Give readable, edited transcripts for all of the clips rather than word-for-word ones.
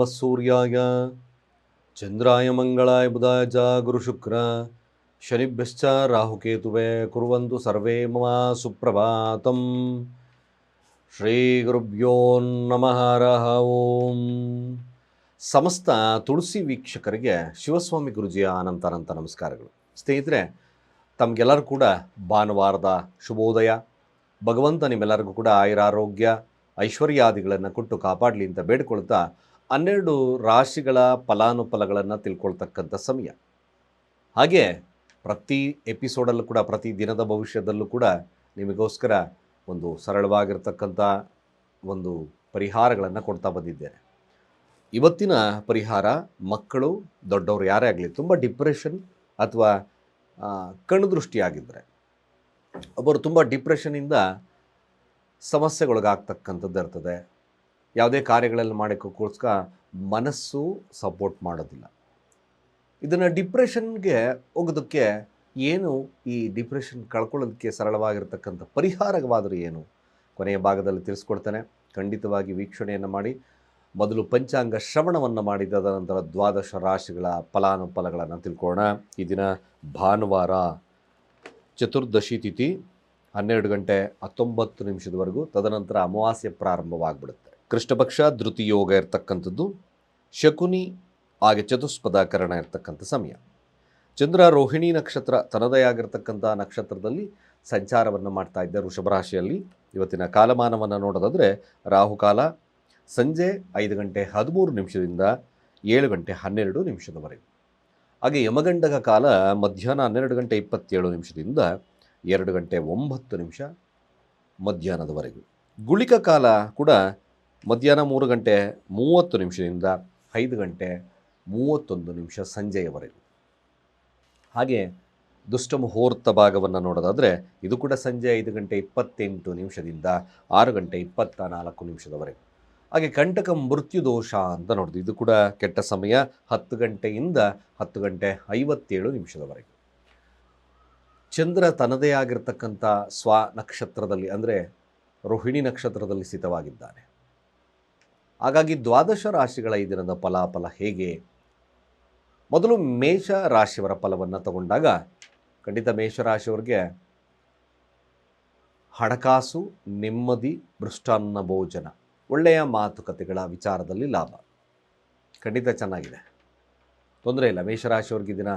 ನಮಃ ಸೂರ್ಯಾಯ ಚಂದ್ರಾಯ ಮಂಗಳಾಯ ಬುಧಾಯ ಚ ಗುರುಶುಕ್ರ ಶನಿಭ್ಯಶ್ಚ ರಾಹುಕೇತುವೆ ಕುರ್ವಂತು ಸರ್ವೇ ಮಮ ಸುಪ್ರಭಾತಂ. ಶ್ರೀ ಗುರುಭ್ಯೋ ನಮಃ ಹರಃ ಓಂ. ಸಮಸ್ತ ತುಳಸಿ ವೀಕ್ಷಕರಿಗೆ ಶಿವಸ್ವಾಮಿ ಗುರುಜಿಯ ಅನಂತ ನಮಸ್ಕಾರಗಳು. ಸ್ನೇಹಿತರೆ, ತಮಗೆಲ್ಲರೂ ಕೂಡ ಭಾನುವಾರದ ಶುಭೋದಯ. ಭಗವಂತ ನಿಮ್ಮೆಲ್ಲರಿಗೂ ಕೂಡ ಆಯುರಾರೋಗ್ಯ ಐಶ್ವರ್ಯಾದಿಗಳನ್ನು ಕೊಟ್ಟು ಕಾಪಾಡಲಿ ಅಂತ ಬೇಡ್ಕೊಳ್ತಾ 12 ರಾಶಿಗಳ ಫಲಾನುಫಲಗಳನ್ನು ತಿಳ್ಕೊಳ್ತಕ್ಕಂಥ ಸಮಯ. ಹಾಗೆ ಪ್ರತಿ ಎಪಿಸೋಡಲ್ಲೂ ಕೂಡ ಪ್ರತಿ ದಿನದ ಭವಿಷ್ಯದಲ್ಲೂ ಕೂಡ ನಿಮಗೋಸ್ಕರ ಒಂದು ಸರಳವಾಗಿರ್ತಕ್ಕಂಥ ಒಂದು ಪರಿಹಾರಗಳನ್ನು ಕೊಡ್ತಾ ಬಂದಿದ್ದೇನೆ. ಇವತ್ತಿನ ಪರಿಹಾರ, ಮಕ್ಕಳು ದೊಡ್ಡವರು ಯಾರೇ ಆಗಲಿ ತುಂಬ ಡಿಪ್ರೆಷನ್ ಅಥವಾ ಕಣ್ಣು ದೃಷ್ಟಿಯಾಗಿದ್ದರೆ, ಒಬ್ಬರು ತುಂಬ ಡಿಪ್ರೆಷನ್ನಿಂದ ಸಮಸ್ಯೆಗೊಳಗಾಗ್ತಕ್ಕಂಥದ್ದು ಇರ್ತದೆ. ಯಾವುದೇ ಕಾರ್ಯಗಳಲ್ಲಿ ಮಾಡೋಕ್ಕೋಸ್ಕರ ಮನಸ್ಸು ಸಪೋರ್ಟ್ ಮಾಡೋದಿಲ್ಲ. ಇದನ್ನು ಡಿಪ್ರೆಷನ್ಗೆ ಹೋಗೋದಕ್ಕೆ ಏನು, ಈ ಡಿಪ್ರೆಷನ್ ಕಳ್ಕೊಳ್ಳೋದಕ್ಕೆ ಸರಳವಾಗಿರ್ತಕ್ಕಂಥ ಪರಿಹಾರವಾದರೂ ಏನು, ಕೊನೆಯ ಭಾಗದಲ್ಲಿ ತಿಳಿಸ್ಕೊಡ್ತೇನೆ. ಖಂಡಿತವಾಗಿ ವೀಕ್ಷಣೆಯನ್ನು ಮಾಡಿ. ಮೊದಲು ಪಂಚಾಂಗ ಶ್ರವಣವನ್ನು ಮಾಡಿದ ನಂತರ 12 ರಾಶಿಗಳ ಫಲಾನುಫಲಗಳನ್ನು ತಿಳ್ಕೊಳ್ಳೋಣ. ಈ ದಿನ ಭಾನುವಾರ, ಚತುರ್ದಶಿ ತಿಥಿ 12:19 ತದನಂತರ ಅಮಾವಾಸ್ಯೆ ಪ್ರಾರಂಭವಾಗಿಬಿಡುತ್ತೆ. ಕೃಷ್ಣಪಕ್ಷ ಧೃತಿಯೋಗ ಇರ್ತಕ್ಕಂಥದ್ದು, ಶಕುನಿ ಹಾಗೆ ಚತುಷ್ಪದಾಕರಣ ಇರ್ತಕ್ಕಂಥ ಸಮಯ. ಚಂದ್ರ ರೋಹಿಣಿ ನಕ್ಷತ್ರ ತನ್ನದೇ ಆಗಿರ್ತಕ್ಕಂಥ ನಕ್ಷತ್ರದಲ್ಲಿ ಸಂಚಾರವನ್ನು ಮಾಡ್ತಾ ಇದ್ದ ವೃಷಭ ರಾಶಿಯಲ್ಲಿ. ಇವತ್ತಿನ ಕಾಲಮಾನವನ್ನು ನೋಡೋದಾದರೆ ರಾಹುಕಾಲ ಸಂಜೆ 5:13 7:12 ಹಾಗೆ ಯಮಗಂಡಕ ಕಾಲ ಮಧ್ಯಾಹ್ನ 12:27 2:09 ಮಧ್ಯಾಹ್ನದವರೆಗೂ. ಗುಳಿಕ ಕಾಲ ಕೂಡ ಮಧ್ಯಾಹ್ನ 3:30 5:31 ಸಂಜೆಯವರೆಗೂ. ಹಾಗೆ ದುಷ್ಟ ಮುಹೂರ್ತ ಭಾಗವನ್ನು ನೋಡೋದಾದರೆ ಇದು ಕೂಡ ಸಂಜೆ 5:28 6:24 ಹಾಗೆ ಕಂಟಕ ಮೃತ್ಯು ದೋಷ ಅಂತ ನೋಡಿದ್ವಿ. ಇದು ಕೂಡ ಕೆಟ್ಟ ಸಮಯ, 10 ಗಂಟೆಯಿಂದ 10:57 ಚಂದ್ರ ತನ್ನದೇ ಆಗಿರ್ತಕ್ಕಂಥ ಸ್ವ ನಕ್ಷತ್ರದಲ್ಲಿ ಅಂದರೆ ರೋಹಿಣಿ ನಕ್ಷತ್ರದಲ್ಲಿ ಸ್ಥಿತವಾಗಿದ್ದಾನೆ. ಹಾಗಾಗಿ 12 ರಾಶಿಗಳ ಈ ದಿನದ ಫಲಾಫಲ ಹೇಗೆ? ಮೊದಲು ಮೇಷ ರಾಶಿಯವರ ಫಲವನ್ನು ತಗೊಂಡಾಗ ಖಂಡಿತ ಮೇಷರಾಶಿಯವರಿಗೆ ಹಣಕಾಸು, ನೆಮ್ಮದಿ, ಮೃಷ್ಟಾನ್ನ ಭೋಜನ, ಒಳ್ಳೆಯ ಮಾತುಕತೆಗಳ ವಿಚಾರದಲ್ಲಿ ಲಾಭ ಖಂಡಿತ ಚೆನ್ನಾಗಿದೆ, ತೊಂದರೆ ಇಲ್ಲ. ಮೇಷರಾಶಿಯವ್ರಿಗೆ ದಿನ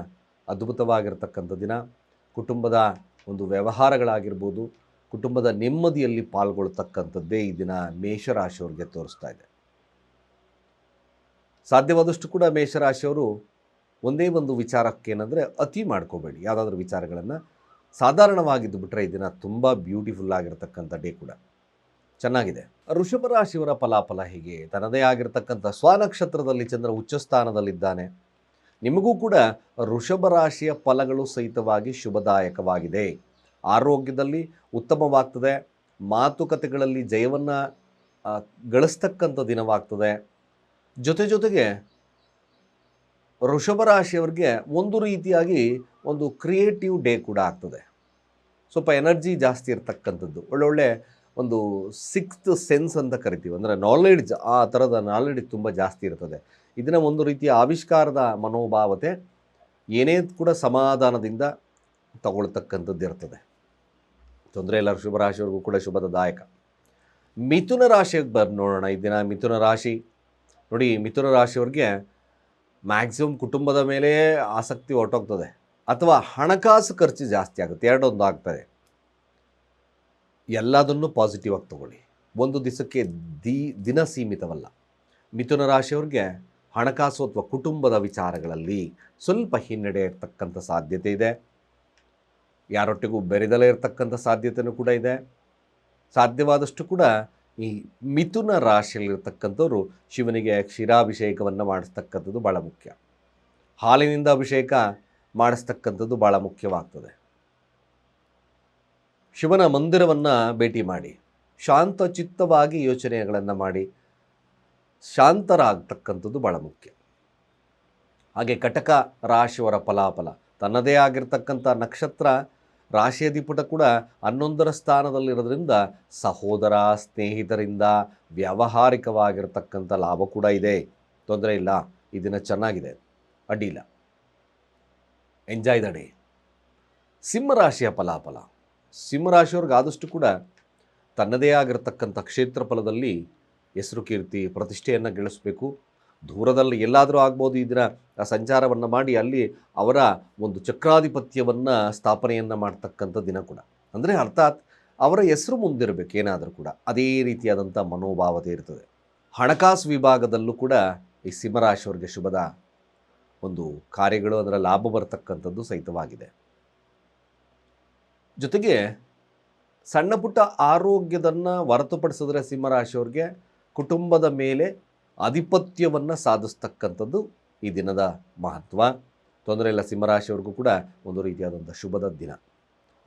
ಅದ್ಭುತವಾಗಿರ್ತಕ್ಕಂಥ ದಿನ. ಕುಟುಂಬದ ಒಂದು ವ್ಯವಹಾರಗಳಾಗಿರ್ಬೋದು, ಕುಟುಂಬದ ನೆಮ್ಮದಿಯಲ್ಲಿ ಪಾಲ್ಗೊಳ್ತಕ್ಕಂಥದ್ದೇ ಈ ದಿನ ಮೇಷರಾಶಿಯವ್ರಿಗೆ ತೋರಿಸ್ತಾ ಇದೆ. ಸಾಧ್ಯವಾದಷ್ಟು ಕೂಡ ಮೇಷರಾಶಿಯವರು ಒಂದೇ ಒಂದು ವಿಚಾರಕ್ಕೇನೆಂದರೆ ಅತಿ ಮಾಡ್ಕೋಬೇಡಿ. ಯಾವುದಾದ್ರೂ ವಿಚಾರಗಳನ್ನು ಸಾಧಾರಣವಾಗಿದ್ದು ಬಿಟ್ಟರೆ ಈ ದಿನ ತುಂಬ ಬ್ಯೂಟಿಫುಲ್ ಆಗಿರ್ತಕ್ಕಂಥ ಡೇ ಕೂಡ ಚೆನ್ನಾಗಿದೆ. ವೃಷಭ ರಾಶಿಯವರ ಫಲಾಫಲ ಹೇಗೆ? ತನ್ನದೇ ಆಗಿರ್ತಕ್ಕಂಥ ಸ್ವನಕ್ಷತ್ರದಲ್ಲಿ ಚಂದ್ರ ಉಚ್ಚ ಸ್ಥಾನದಲ್ಲಿದ್ದಾನೆ. ನಿಮಗೂ ಕೂಡ ವೃಷಭ ರಾಶಿಯ ಫಲಗಳು ಸಹಿತವಾಗಿ ಶುಭದಾಯಕವಾಗಿದೆ. ಆರೋಗ್ಯದಲ್ಲಿ ಉತ್ತಮವಾಗ್ತದೆ, ಮಾತುಕತೆಗಳಲ್ಲಿ ಜಯವನ್ನು ಗಳಿಸ್ತಕ್ಕಂಥ ದಿನವಾಗ್ತದೆ. ಜೊತೆಗೆ ವೃಷಭ ರಾಶಿಯವರಿಗೆ ಒಂದು ರೀತಿಯಾಗಿ ಒಂದು ಕ್ರಿಯೇಟಿವ್ ಡೇ ಕೂಡ ಆಗ್ತದೆ. ಸ್ವಲ್ಪ ಎನರ್ಜಿ ಜಾಸ್ತಿ ಇರ್ತಕ್ಕಂಥದ್ದು, ಒಳ್ಳೊಳ್ಳೆ ಒಂದು 6th ಸೆನ್ಸ್ ಅಂತ ಕರಿತೀವಿ, ಅಂದರೆ ನಾಲೆಡ್ಜ್, ಆ ಥರದ ನಾಲೆಡ್ಜ್ ತುಂಬ ಜಾಸ್ತಿ ಇರ್ತದೆ. ಇದನ್ನು ಒಂದು ರೀತಿಯ ಆವಿಷ್ಕಾರದ ಮನೋಭಾವತೆ, ಏನೇ ಕೂಡ ಸಮಾಧಾನದಿಂದ ತಗೊಳ್ತಕ್ಕಂಥದ್ದು ಇರ್ತದೆ. ತೊಂದರೆ ಇಲ್ಲ. ವೃಷಭ ರಾಶಿಯವ್ರಿಗೂ ಕೂಡ ಶುಭದಾಯಕ. ಮಿಥುನ ರಾಶಿಗೆ ನೋಡೋಣ. ಈ ದಿನ ಮಿಥುನ ರಾಶಿ ನೋಡಿ, ಮಿಥುನ ರಾಶಿಯವ್ರಿಗೆ ಮ್ಯಾಕ್ಸಿಮಮ್ ಕುಟುಂಬದ ಮೇಲೆ ಆಸಕ್ತಿ ಹೊರಟೋಗ್ತದೆ, ಅಥವಾ ಹಣಕಾಸು ಖರ್ಚು ಜಾಸ್ತಿ ಆಗುತ್ತೆ. ಎರಡೊಂದು ಆಗ್ತದೆ. ಎಲ್ಲದನ್ನು ಪಾಸಿಟಿವ್ ಆಗಿ ತಗೊಳ್ಳಿ. ಒಂದು ದಿವಸಕ್ಕೆ ದಿನ ಸೀಮಿತವಲ್ಲ. ಮಿಥುನ ರಾಶಿಯವ್ರಿಗೆ ಹಣಕಾಸು ಅಥವಾ ಕುಟುಂಬದ ವಿಚಾರಗಳಲ್ಲಿ ಸ್ವಲ್ಪ ಹಿನ್ನಡೆ ಇರ್ತಕ್ಕಂಥ ಸಾಧ್ಯತೆ ಇದೆ. ಯಾರೊಟ್ಟಿಗೂ ಬೆರೆದಲೇ ಇರತಕ್ಕಂಥ ಸಾಧ್ಯತೆಯೂ ಕೂಡ ಇದೆ. ಸಾಧ್ಯವಾದಷ್ಟು ಕೂಡ ಈ ಮಿಥುನ ರಾಶಿಯಲ್ಲಿರ್ತಕ್ಕಂಥವ್ರು ಶಿವನಿಗೆ ಕ್ಷೀರಾಭಿಷೇಕವನ್ನು ಮಾಡಿಸ್ತಕ್ಕಂಥದ್ದು ಭಾಳ ಮುಖ್ಯ. ಹಾಲಿನಿಂದ ಅಭಿಷೇಕ ಮಾಡಿಸ್ತಕ್ಕಂಥದ್ದು ಭಾಳ ಮುಖ್ಯವಾಗ್ತದೆ. ಶಿವನ ಮಂದಿರವನ್ನು ಭೇಟಿ ಮಾಡಿ ಶಾಂತ ಚಿತ್ತವಾಗಿ ಯೋಚನೆಗಳನ್ನು ಮಾಡಿ ಶಾಂತರಾಗ್ತಕ್ಕಂಥದ್ದು ಭಾಳ ಮುಖ್ಯ. ಹಾಗೆ ಕಟಕ ರಾಶಿಯವರ ಫಲಾಫಲ, ತನ್ನದೇ ಆಗಿರ್ತಕ್ಕಂಥ ನಕ್ಷತ್ರ ರಾಶಿಯಧಿಪುಟ ಕೂಡ 11ರ ಸ್ಥಾನದಲ್ಲಿರೋದ್ರಿಂದ ಸಹೋದರ ಸ್ನೇಹಿತರಿಂದ ವ್ಯಾವಹಾರಿಕವಾಗಿರ್ತಕ್ಕಂಥ ಲಾಭ ಕೂಡ ಇದೆ. ತೊಂದರೆ ಇಲ್ಲ, ಈ ದಿನ ಚೆನ್ನಾಗಿದೆ, ಅಡ್ಡಿಲ್ಲ, ಎಂಜಾಯ್ ದ ಡೇ. ಸಿಂಹರಾಶಿಯ ಫಲಾಫಲ. ಸಿಂಹರಾಶಿಯವ್ರಿಗೆ ಆದಷ್ಟು ಕೂಡ ತನ್ನದೇ ಆಗಿರತಕ್ಕಂಥ ಕ್ಷೇತ್ರಫಲದಲ್ಲಿ ಹೆಸರು ಕೀರ್ತಿ ಪ್ರತಿಷ್ಠೆಯನ್ನು ಗಳಿಸಬೇಕು. ದೂರದಲ್ಲಿ ಎಲ್ಲಾದರೂ ಆಗ್ಬೋದು ಈ ದಿನ ಸಂಚಾರವನ್ನು ಮಾಡಿ ಅಲ್ಲಿ ಅವರ ಒಂದು ಚಕ್ರಾಧಿಪತ್ಯವನ್ನು ಸ್ಥಾಪನೆಯನ್ನು ಮಾಡ್ತಕ್ಕಂಥ ದಿನ ಕೂಡ. ಅಂದರೆ ಅರ್ಥಾತ್ ಅವರ ಹೆಸರು ಮುಂದಿರಬೇಕು ಏನಾದರೂ ಕೂಡ, ಅದೇ ರೀತಿಯಾದಂಥ ಮನೋಭಾವತೆ ಇರ್ತದೆ. ಹಣಕಾಸು ವಿಭಾಗದಲ್ಲೂ ಕೂಡ ಈ ಸಿಂಹರಾಶಿಯವರಿಗೆ ಶುಭದ ಒಂದು ಕಾರ್ಯಗಳು, ಅದರ ಲಾಭ ಬರತಕ್ಕಂಥದ್ದು ಸಹಿತವಾಗಿದೆ. ಜೊತೆಗೆ ಸಣ್ಣ ಪುಟ್ಟ ಆರೋಗ್ಯದನ್ನು ಹೊರತುಪಡಿಸಿದ್ರೆ ಸಿಂಹರಾಶಿಯವ್ರಿಗೆ ಕುಟುಂಬದ ಮೇಲೆ ಆಧಿಪತ್ಯವನ್ನು ಸಾಧಿಸ್ತಕ್ಕಂಥದ್ದು ಈ ದಿನದ ಮಹತ್ವ. ತೊಂದರೆ ಇಲ್ಲ, ಸಿಂಹರಾಶಿಯವ್ರಿಗೂ ಕೂಡ ಒಂದು ರೀತಿಯಾದಂಥ ಶುಭದ ದಿನ.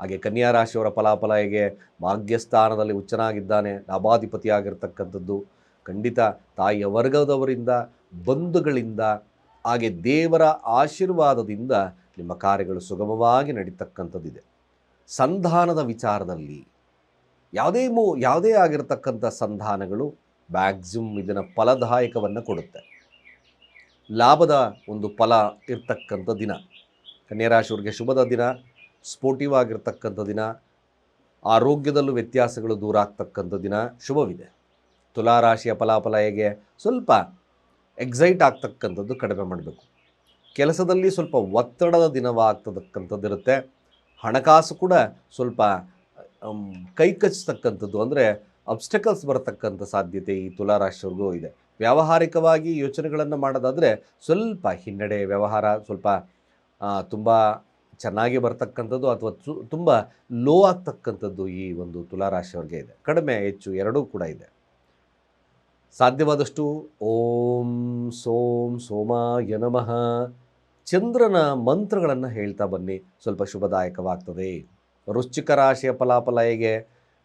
ಹಾಗೆ ಕನ್ಯಾ ರಾಶಿಯವರ ಫಲಾಫಲ ಹೇಗೆ? ಭಾಗ್ಯಸ್ಥಾನದಲ್ಲಿ ಉಚ್ಚನಾಗಿದ್ದಾನೆ, ಲಾಭಾಧಿಪತಿಯಾಗಿರ್ತಕ್ಕಂಥದ್ದು. ಖಂಡಿತ ತಾಯಿಯ ವರ್ಗದವರಿಂದ, ಬಂಧುಗಳಿಂದ, ಹಾಗೆ ದೇವರ ಆಶೀರ್ವಾದದಿಂದ ನಿಮ್ಮ ಕಾರ್ಯಗಳು ಸುಗಮವಾಗಿ ನಡೀತಕ್ಕಂಥದ್ದಿದೆ. ಸಂಧಾನದ ವಿಚಾರದಲ್ಲಿ ಯಾವುದೇ ಆಗಿರತಕ್ಕಂಥ ಸಂಧಾನಗಳು ಮ್ಯಾಕ್ಸಿಮಮ್ ಇದನ್ನು ಫಲದಾಯಕವನ್ನು ಕೊಡುತ್ತೆ. ಲಾಭದ ಒಂದು ಫಲ ಇರ್ತಕ್ಕಂಥ ದಿನ. ಕನ್ಯಾರಾಶಿಯವರಿಗೆ ಶುಭದ ದಿನ, ಸ್ಪೋರ್ಟಿವ್ ಆಗಿರ್ತಕ್ಕಂಥ ದಿನ, ಆರೋಗ್ಯದಲ್ಲೂ ವ್ಯತ್ಯಾಸಗಳು ದೂರ ಆಗ್ತಕ್ಕಂಥ ದಿನ ಶುಭವಿದೆ. ತುಲಾರಾಶಿಯ ಫಲಾಫಲ ಹೇಗೆ? ಸ್ವಲ್ಪ ಎಕ್ಸೈಟ್ ಆಗ್ತಕ್ಕಂಥದ್ದು ಕಡಿಮೆ ಮಾಡಬೇಕು. ಕೆಲಸದಲ್ಲಿ ಸ್ವಲ್ಪ ಒತ್ತಡದ ದಿನವಾಗ್ತಕ್ಕಂಥದ್ದಿರುತ್ತೆ. ಹಣಕಾಸು ಕೂಡ ಸ್ವಲ್ಪ ಕೈ ಕಚ್ಚತಕ್ಕಂಥದ್ದು, ಅಂದರೆ ಅಬ್ಸ್ಟಕಲ್ಸ್ ಬರತಕ್ಕಂಥ ಸಾಧ್ಯತೆ ಈ ತುಲಾರಾಶಿಯವ್ರಿಗೂ ಇದೆ. ವ್ಯಾವಹಾರಿಕವಾಗಿ ಯೋಚನೆಗಳನ್ನು ಮಾಡೋದಾದರೆ ಸ್ವಲ್ಪ ಹಿನ್ನಡೆ, ವ್ಯವಹಾರ ಸ್ವಲ್ಪ ತುಂಬ ಚೆನ್ನಾಗಿ ಬರ್ತಕ್ಕಂಥದ್ದು ಅಥವಾ ತುಂಬ ಲೋ ಆಗ್ತಕ್ಕಂಥದ್ದು ಈ ಒಂದು ತುಲಾರಾಶಿಯವ್ರಿಗೆ ಇದೆ. ಕಡಿಮೆ ಹೆಚ್ಚು ಎರಡೂ ಕೂಡ ಇದೆ. ಸಾಧ್ಯವಾದಷ್ಟು ಓಂ ಸೋಂ ಸೋಮಾಯ ನಮಃ ಚಂದ್ರನ ಮಂತ್ರಗಳನ್ನು ಹೇಳ್ತಾ ಬನ್ನಿ, ಸ್ವಲ್ಪ ಶುಭದಾಯಕವಾಗ್ತದೆ. ವೃಶ್ಚಿಕ ರಾಶಿಯ ಫಲಾಫಲ ಹೇಗೆ?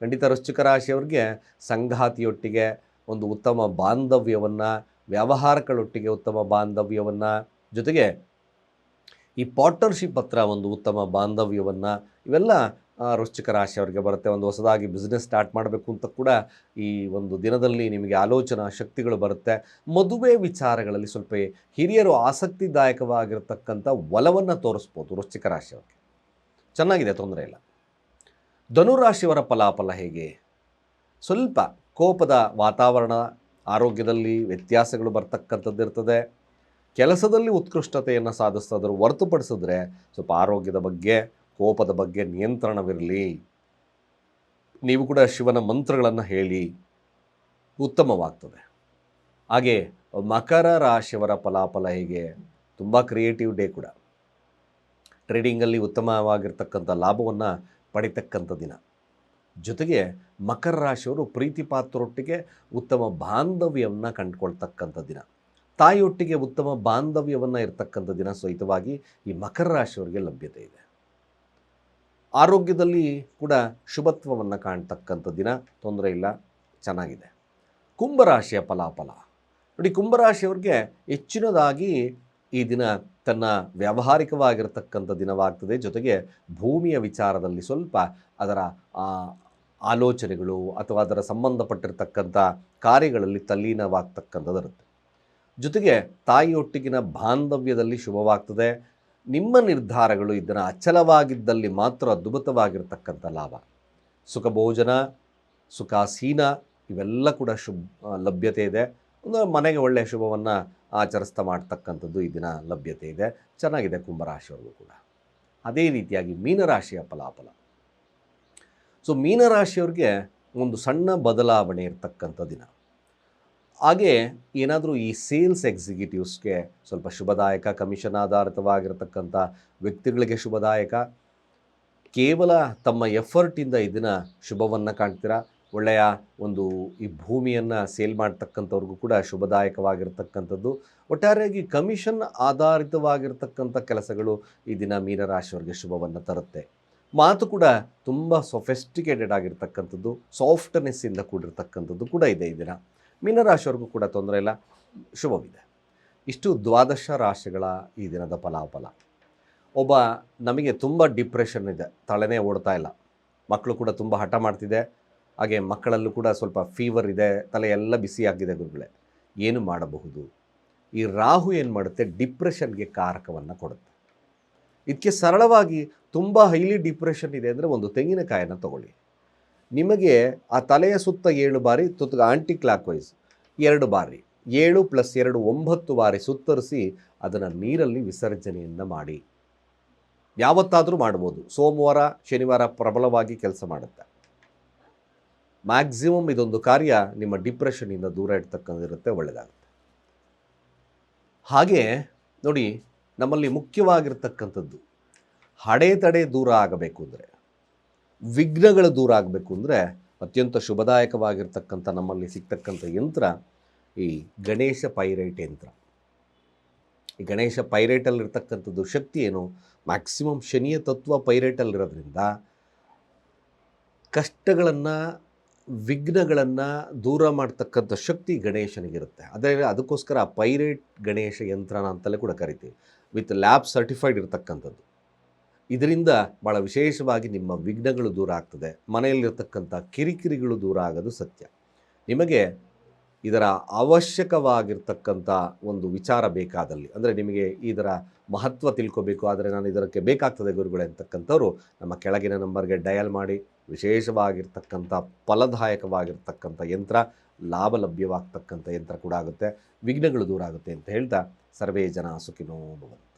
ಖಂಡಿತ ವೃಶ್ಚಿಕ ರಾಶಿಯವ್ರಿಗೆ ಸಂಗಾತಿಯೊಟ್ಟಿಗೆ ಒಂದು ಉತ್ತಮ ಬಾಂಧವ್ಯವನ್ನು, ವ್ಯವಹಾರಗಳೊಟ್ಟಿಗೆ ಉತ್ತಮ ಬಾಂಧವ್ಯವನ್ನು, ಜೊತೆಗೆ ಈ ಪಾರ್ಟ್ನರ್ಶಿಪ್ ಹತ್ರ ಒಂದು ಉತ್ತಮ ಬಾಂಧವ್ಯವನ್ನು, ಇವೆಲ್ಲ ವೃಶ್ಚಿಕ ರಾಶಿಯವರಿಗೆ ಬರುತ್ತೆ. ಒಂದು ಹೊಸದಾಗಿ ಬಿಸ್ನೆಸ್ ಸ್ಟಾರ್ಟ್ ಮಾಡಬೇಕು ಅಂತ ಕೂಡ ಈ ಒಂದು ದಿನದಲ್ಲಿ ನಿಮಗೆ ಆಲೋಚನಾ ಶಕ್ತಿಗಳು ಬರುತ್ತೆ. ಮದುವೆ ವಿಚಾರಗಳಲ್ಲಿ ಸ್ವಲ್ಪ ಹಿರಿಯರು ಆಸಕ್ತಿದಾಯಕವಾಗಿರತಕ್ಕಂಥ ಒಲವನ್ನು ತೋರಿಸ್ಬೋದು ವೃಶ್ಚಿಕ ರಾಶಿಯವರಿಗೆ. ಚೆನ್ನಾಗಿದೆ, ತೊಂದರೆ ಇಲ್ಲ. ಧನುರಾಶಿಯವರ ಫಲಾಫಲ ಹೇಗೆ? ಸ್ವಲ್ಪ ಕೋಪದ ವಾತಾವರಣ, ಆರೋಗ್ಯದಲ್ಲಿ ವ್ಯತ್ಯಾಸಗಳು ಬರ್ತಕ್ಕಂಥದ್ದು ಇರ್ತದೆ. ಕೆಲಸದಲ್ಲಿ ಉತ್ಕೃಷ್ಟತೆಯನ್ನು ಸಾಧಿಸೋದ್ರ ಹೊರತುಪಡಿಸಿದ್ರೆ ಸ್ವಲ್ಪ ಆರೋಗ್ಯದ ಬಗ್ಗೆ, ಕೋಪದ ಬಗ್ಗೆ ನಿಯಂತ್ರಣವಿರಲಿ. ನೀವು ಕೂಡ ಶಿವನ ಮಂತ್ರಗಳನ್ನು ಹೇಳಿ, ಉತ್ತಮವಾಗ್ತದೆ. ಹಾಗೆ ಮಕರ ರಾಶಿಯವರ ಫಲಾಫಲ ಹೇಗೆ? ತುಂಬ ಕ್ರಿಯೇಟಿವ್ ಡೇ ಕೂಡ. ಟ್ರೇಡಿಂಗಲ್ಲಿ ಉತ್ತಮವಾಗಿರ್ತಕ್ಕಂಥ ಲಾಭವನ್ನು ಪಡಿತಕ್ಕಂಥ ದಿನ. ಜೊತೆಗೆ ಮಕರ ರಾಶಿಯವರು ಪ್ರೀತಿ ಪಾತ್ರರೊಟ್ಟಿಗೆ ಉತ್ತಮ ಬಾಂಧವ್ಯವನ್ನು ಕಂಡುಕೊಳ್ತಕ್ಕಂಥ ದಿನ. ತಾಯಿಯೊಟ್ಟಿಗೆ ಉತ್ತಮ ಬಾಂಧವ್ಯವನ್ನು ಇರತಕ್ಕಂಥ ದಿನ ಸಹಿತವಾಗಿ ಈ ಮಕರ ರಾಶಿಯವರಿಗೆ ಲಭ್ಯತೆ ಇದೆ. ಆರೋಗ್ಯದಲ್ಲಿ ಕೂಡ ಶುಭತ್ವವನ್ನು ಕಾಣ್ತಕ್ಕಂಥ ದಿನ, ತೊಂದರೆ ಇಲ್ಲ, ಚೆನ್ನಾಗಿದೆ. ಕುಂಭರಾಶಿಯ ಫಲಾಫಲ ನೋಡಿ, ಕುಂಭರಾಶಿಯವ್ರಿಗೆ ಹೆಚ್ಚಿನದಾಗಿ ಈ ದಿನ ತನ್ನ ವ್ಯಾವಹಾರಿಕವಾಗಿರತಕ್ಕಂಥ ದಿನವಾಗ್ತದೆ. ಜೊತೆಗೆ ಭೂಮಿಯ ವಿಚಾರದಲ್ಲಿ ಸ್ವಲ್ಪ ಅದರ ಆಲೋಚನೆಗಳು ಅಥವಾ ಅದರ ಸಂಬಂಧಪಟ್ಟಿರ್ತಕ್ಕಂಥ ಕಾರ್ಯಗಳಲ್ಲಿ ತಲ್ಲೀನವಾಗ್ತಕ್ಕಂಥದ್ದಿರುತ್ತೆ. ಜೊತೆಗೆ ತಾಯಿಯೊಟ್ಟಿಗಿನ ಬಾಂಧವ್ಯದಲ್ಲಿ ಶುಭವಾಗ್ತದೆ. ನಿಮ್ಮ ನಿರ್ಧಾರಗಳು ಇದನ್ನು ಅಚಲವಾಗಿದ್ದಲ್ಲಿ ಮಾತ್ರ ಅದ್ಭುತವಾಗಿರ್ತಕ್ಕಂಥ ಲಾಭ. ಸುಖ ಭೋಜನ, ಸುಖಾಸೀನ ಇವೆಲ್ಲ ಕೂಡ ಲಭ್ಯತೆ ಇದೆ. ಒಂದು ಮನೆಗೆ ಒಳ್ಳೆಯ ಶುಭವನ್ನು ಆಚರಿಸ್ತಾ ಮಾಡ್ತಕ್ಕಂಥದ್ದು ಈ ದಿನ ಲಭ್ಯತೆ ಇದೆ. ಚೆನ್ನಾಗಿದೆ ಕುಂಭರಾಶಿಯವ್ರಿಗೂ ಕೂಡ. ಅದೇ ರೀತಿಯಾಗಿ ಮೀನರಾಶಿಯ ಫಲಾಫಲ. ಸೊ ಮೀನರಾಶಿಯವ್ರಿಗೆ ಒಂದು ಸಣ್ಣ ಬದಲಾವಣೆ ಇರತಕ್ಕಂಥ ದಿನ. ಹಾಗೆ ಏನಾದರೂ ಈ ಸೇಲ್ಸ್ ಎಕ್ಸಿಕ್ಯೂಟಿವ್ಸ್ಗೆ ಸ್ವಲ್ಪ ಶುಭದಾಯಕ, ಕಮಿಷನ್ ಆಧಾರಿತವಾಗಿರತಕ್ಕಂಥ ವ್ಯಕ್ತಿಗಳಿಗೆ ಶುಭದಾಯಕ. ಕೇವಲ ತಮ್ಮ ಎಫರ್ಟಿಂದ ಈ ದಿನ ಶುಭವನ್ನು ಕಾಣ್ತೀರಾ. ಒಳ್ಳೆಯ ಒಂದು ಈ ಭೂಮಿಯನ್ನು ಸೇಲ್ ಮಾಡ್ತಕ್ಕಂಥವ್ರಿಗೂ ಕೂಡ ಶುಭದಾಯಕವಾಗಿರ್ತಕ್ಕಂಥದ್ದು. ಒಟ್ಟಾರೆಯಾಗಿ ಕಮಿಷನ್ ಆಧಾರಿತವಾಗಿರ್ತಕ್ಕಂಥ ಕೆಲಸಗಳು ಈ ದಿನ ಮೀನರಾಶಿಯವರಿಗೆ ಶುಭವನ್ನು ತರುತ್ತೆ. ಮಾತು ಕೂಡ ತುಂಬ ಸೊಫೆಸ್ಟಿಕೇಟೆಡ್ ಆಗಿರ್ತಕ್ಕಂಥದ್ದು, ಸಾಫ್ಟ್ನೆಸ್ಸಿಂದ ಕೂಡಿರ್ತಕ್ಕಂಥದ್ದು ಕೂಡ ಇದೆ ಈ ದಿನ. ಮೀನರಾಶಿಯವ್ರಿಗೂ ಕೂಡ ತೊಂದರೆ ಇಲ್ಲ, ಶುಭವಿದೆ. ಇಷ್ಟು ದ್ವಾದಶ ರಾಶಿಗಳ ಈ ದಿನದ ಫಲಾಫಲ. ನಮಗೆ ತುಂಬ ಡಿಪ್ರೆಷನ್ ಇದೆ, ತಲೆನೇ ಓಡ್ತಾ ಇಲ್ಲ, ಮಕ್ಕಳು ಕೂಡ ತುಂಬ ಹಠ ಮಾಡ್ತಿದೆ, ಹಾಗೆ ಮಕ್ಕಳಲ್ಲೂ ಕೂಡ ಸ್ವಲ್ಪ ಫೀವರ್ ಇದೆ, ತಲೆ ಎಲ್ಲ ಬಿಸಿಯಾಗಿದೆ ಗುರುಗಳೇ, ಏನು ಮಾಡಬಹುದು? ಈ ರಾಹು ಏನು ಮಾಡುತ್ತೆ, ಡಿಪ್ರೆಷನ್ಗೆ ಕಾರಕವನ್ನು ಕೊಡುತ್ತೆ. ಇದಕ್ಕೆ ಸರಳವಾಗಿ ತುಂಬ ಹೈಲಿ ಡಿಪ್ರೆಷನ್ ಇದೆ ಅಂದರೆ ಒಂದು ತೆಂಗಿನಕಾಯನ್ನು ತಗೊಳ್ಳಿ. ನಿಮಗೆ ಆ ತಲೆಯ ಸುತ್ತ 7 ಬಾರಿ ಆಂಟಿ ಕ್ಲಾಕ್ ವೈಸ್ 2 ಬಾರಿ 7 + 2 9 ಬಾರಿ ಸುತ್ತರಿಸಿ ಅದನ್ನು ನೀರಲ್ಲಿ ವಿಸರ್ಜನೆಯನ್ನು ಮಾಡಿ. ಯಾವತ್ತಾದರೂ ಮಾಡ್ಬೋದು. ಸೋಮವಾರ ಶನಿವಾರ ಪ್ರಬಲವಾಗಿ ಕೆಲಸ ಮಾಡುತ್ತೆ. ಮ್ಯಾಕ್ಸಿಮಮ್ ಇದೊಂದು ಕಾರ್ಯ ನಿಮ್ಮ ಡಿಪ್ರೆಷನ್ನಿಂದ ದೂರ ಇರ್ತಕ್ಕಂಥಿರುತ್ತೆ, ಒಳ್ಳೆಯದಾಗುತ್ತೆ. ಹಾಗೆ ನೋಡಿ, ನಮ್ಮಲ್ಲಿ ಮುಖ್ಯವಾಗಿರ್ತಕ್ಕಂಥದ್ದು ಅಡೆತಡೆ ದೂರ ಆಗಬೇಕು ಅಂದರೆ, ವಿಘ್ನಗಳು ದೂರ ಆಗಬೇಕು ಅಂದರೆ ಅತ್ಯಂತ ಶುಭದಾಯಕವಾಗಿರ್ತಕ್ಕಂಥ ನಮ್ಮಲ್ಲಿ ಸಿಗ್ತಕ್ಕಂಥ ಯಂತ್ರ ಈ ಗಣೇಶ ಪೈರೈಟ್ ಯಂತ್ರ. ಈ ಗಣೇಶ ಪೈರೈಟಲ್ಲಿರ್ತಕ್ಕಂಥದ್ದು ಶಕ್ತಿ ಏನು, ಮ್ಯಾಕ್ಸಿಮಮ್ ಶನಿಯ ತತ್ವ ಪೈರೈಟಲ್ಲಿರೋದ್ರಿಂದ ಕಷ್ಟಗಳನ್ನು ವಿಘ್ನಗಳನ್ನು ದೂರ ಮಾಡ್ತಕ್ಕಂಥ ಶಕ್ತಿ ಗಣೇಶನಿಗಿರುತ್ತೆ. ಅದಕ್ಕೋಸ್ಕರ ಪೈರೈಟ್ ಗಣೇಶ ಯಂತ್ರನ ಅಂತಲೇ ಕೂಡ ಕರಿತೀವಿ. ವಿತ್ ಲ್ಯಾಬ್ ಸರ್ಟಿಫೈಡ್ ಇರತಕ್ಕಂಥದ್ದು. ಇದರಿಂದ ಭಾಳ ವಿಶೇಷವಾಗಿ ನಿಮ್ಮ ವಿಘ್ನಗಳು ದೂರ ಆಗ್ತದೆ, ಮನೆಯಲ್ಲಿರ್ತಕ್ಕಂಥ ಕಿರಿಕಿರಿಗಳು ದೂರ ಆಗೋದು ಸತ್ಯ. ನಿಮಗೆ ಇದರ ಅವಶ್ಯಕವಾಗಿರ್ತಕ್ಕಂಥ ಒಂದು ವಿಚಾರ ಬೇಕಾದಲ್ಲಿ, ಅಂದರೆ ನಿಮಗೆ ಇದರ ಮಹತ್ವ ತಿಳ್ಕೋಬೇಕು, ಆದರೆ ನಾನು ಇದಕ್ಕೆ ಬೇಕಾಗ್ತದೆ ಗುರುಗಳೇ ಅಂತಕ್ಕಂಥವ್ರು ನಮ್ಮ ಕೆಳಗಿನ ನಂಬರ್ಗೆ ಡಯಲ್ ಮಾಡಿ. ವಿಶೇಷವಾಗಿರ್ತಕ್ಕಂಥ ಫಲದಾಯಕವಾಗಿರ್ತಕ್ಕಂಥ ಯಂತ್ರ, ಲಾಭ ಲಭ್ಯವಾಗ್ತಕ್ಕಂಥ ಯಂತ್ರ ಕೂಡ ಆಗುತ್ತೆ, ವಿಘ್ನಗಳು ದೂರ ಆಗುತ್ತೆ ಅಂತ ಹೇಳ್ತಾ ಸರ್ವೇ ಜನ ಸುಖಿನೋ ಭವಂತು.